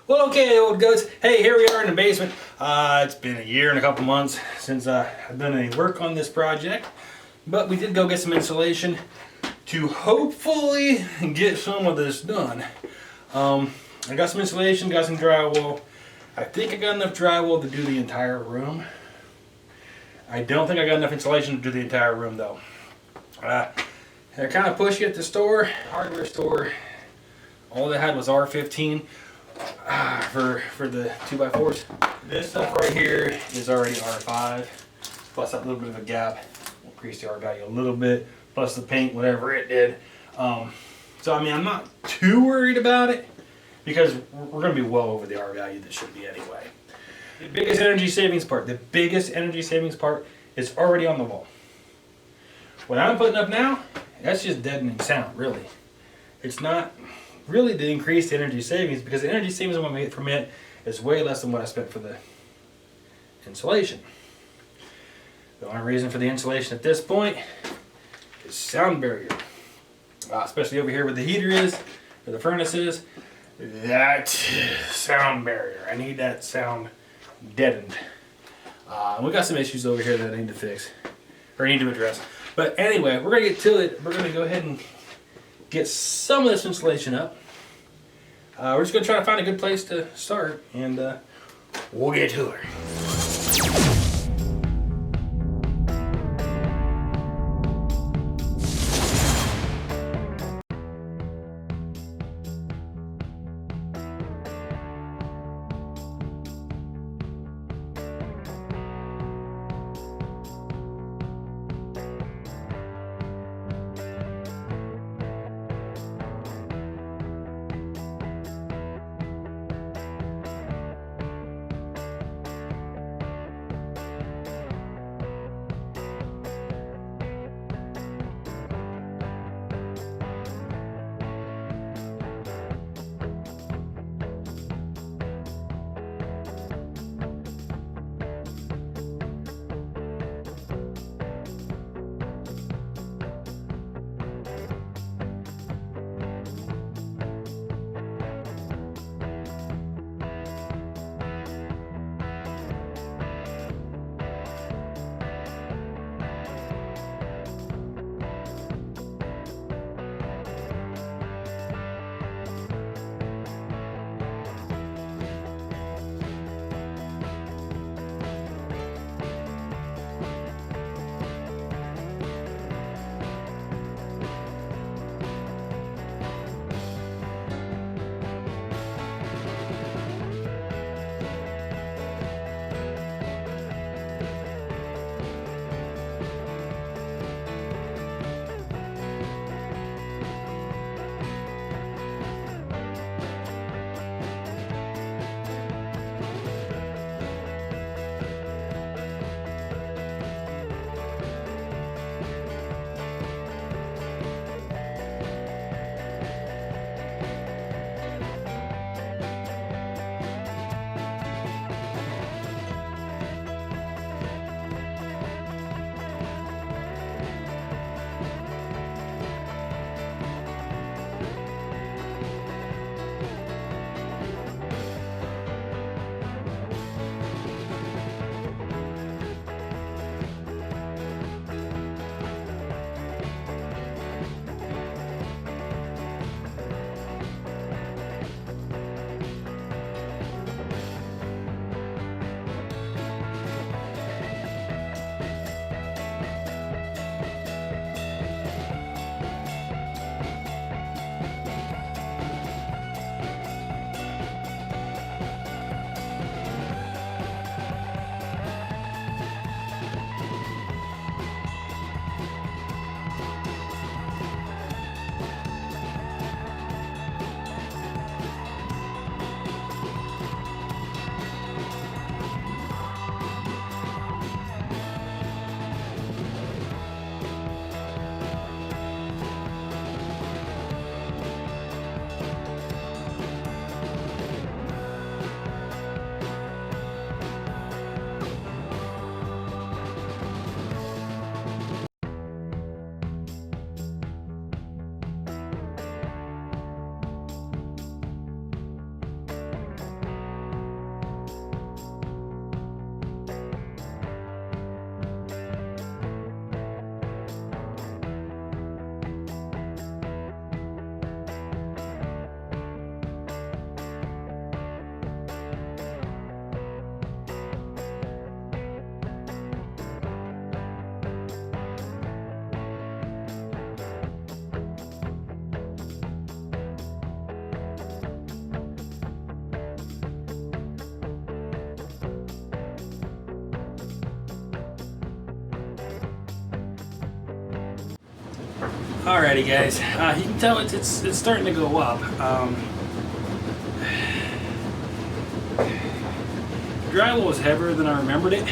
Well, okay, old goats. Hey, here we are in the basement. It's been a year and a couple months since I've done any work on this project, but we did go get some insulation to hopefully get some of this done. I got some insulation, got some drywall. I think I got enough drywall to do the entire room. I don't think I got enough insulation to do the entire room though. They're kind of pushy at the store, hardware store. All they had was R15 for the 2x4s. This stuff right here is already R5, plus that little bit of a gap will increase the R value a little bit, plus the paint, whatever it did. So I mean, I'm not too worried about it because we're going to be well over the R value that should be anyway. The biggest energy savings part is already on the wall. What I'm putting up now, that's just deadening sound, really. It's not really the increased energy savings, because the energy savings I'm going to get from it is way less than what I spent for the insulation. The only reason for the insulation at this point is sound barrier. Especially over here where the heater is, where the furnace is, that sound barrier. I need that sound deadened. We got some issues over here that I need to fix, or I need to address. But anyway, we're going to get to it. We're going to go ahead and get some of this insulation up. We're just going to try to find a good place to start, and we'll get to it. Alrighty, guys. You can tell it's starting to go up. Drywall was heavier than I remembered it.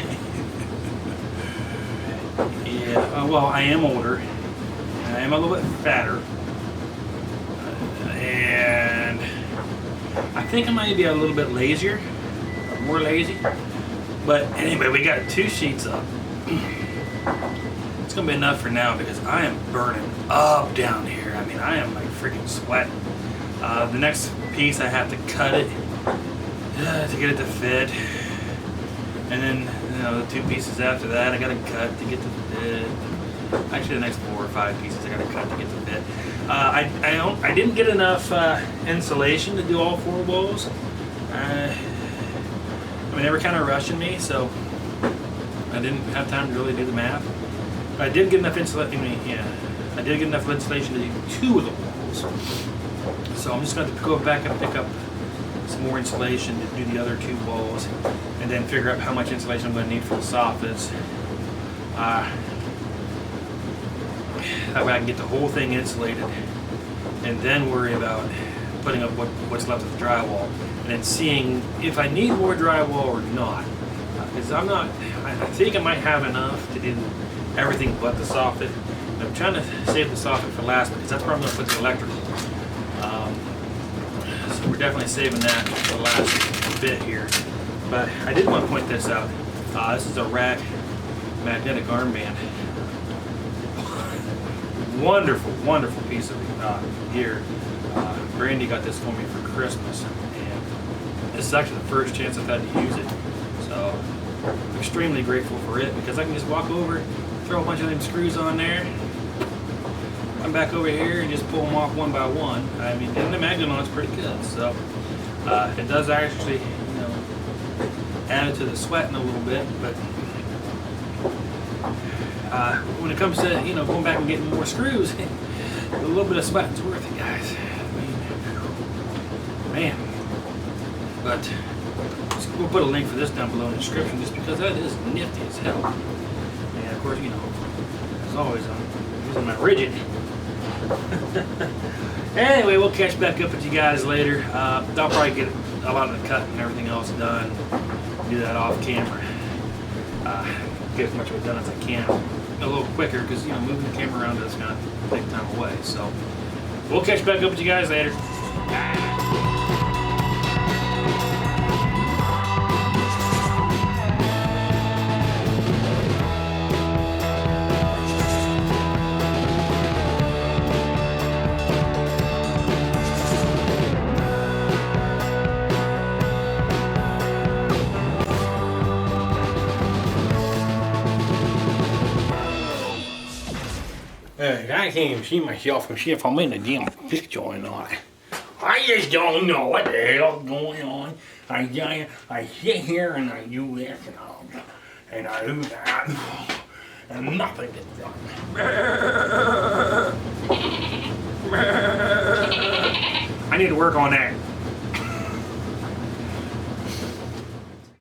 Yeah. Well, I am older. And I am a little bit fatter. And I think I might be a little bit lazier, or more lazy. But anyway, we got 2 sheets up. It's gonna be enough for now because I am burning up down here. I mean, I am like freaking sweating. The next piece, I have to cut it to get it to fit, and then the 2 pieces after that, I gotta cut to get to fit. Actually, the next 4 or 5 pieces I gotta cut to get to fit. I didn't get enough insulation to do all 4 walls. I mean, they were kind of rushing me, so I didn't have time to really do the math. But I did get enough insulation. I did get enough insulation to do 2 of the walls. So I'm just going to go back and pick up some more insulation to do the other 2 walls, and then figure out how much insulation I'm going to need for the soffits. That way I can get the whole thing insulated, and then worry about putting up what's left of the drywall, and then seeing if I need more drywall or not. Because I think I might have enough to do everything but the soffit. I'm trying to save the soffit for last because that's where I'm going to put the electrical. So we're definitely saving that for the last bit here. But I did want to point this out. This is a rack magnetic armband. Wonderful, wonderful piece of gear. Brandy got this for me for Christmas, and this is actually the first chance I've had to use it. So I'm extremely grateful for it because I can just walk over, throw a bunch of them screws on there, come back over here and just pull them off one by one. I mean, and the magnet on it's pretty good. So it does actually, add to the sweating a little bit, but when it comes to going back and getting more screws, a little bit of sweating's worth it, guys. I mean, man. But we'll put a link for this down below in the description, just because that is nifty as hell. And of course, as always, I'm using my rigid. Anyway, we'll catch back up with you guys later. I'll probably get a lot of the cut and everything else done. Do that off camera. Get as much of it done as I can. A little quicker because moving the camera around is going to take time away. So we'll catch back up with you guys later. I can't even see myself and see if I'm in the damn picture or not. I just don't know what the hell's going on. I sit here and I do this and I do that, and nothing gets done. I need to work on that.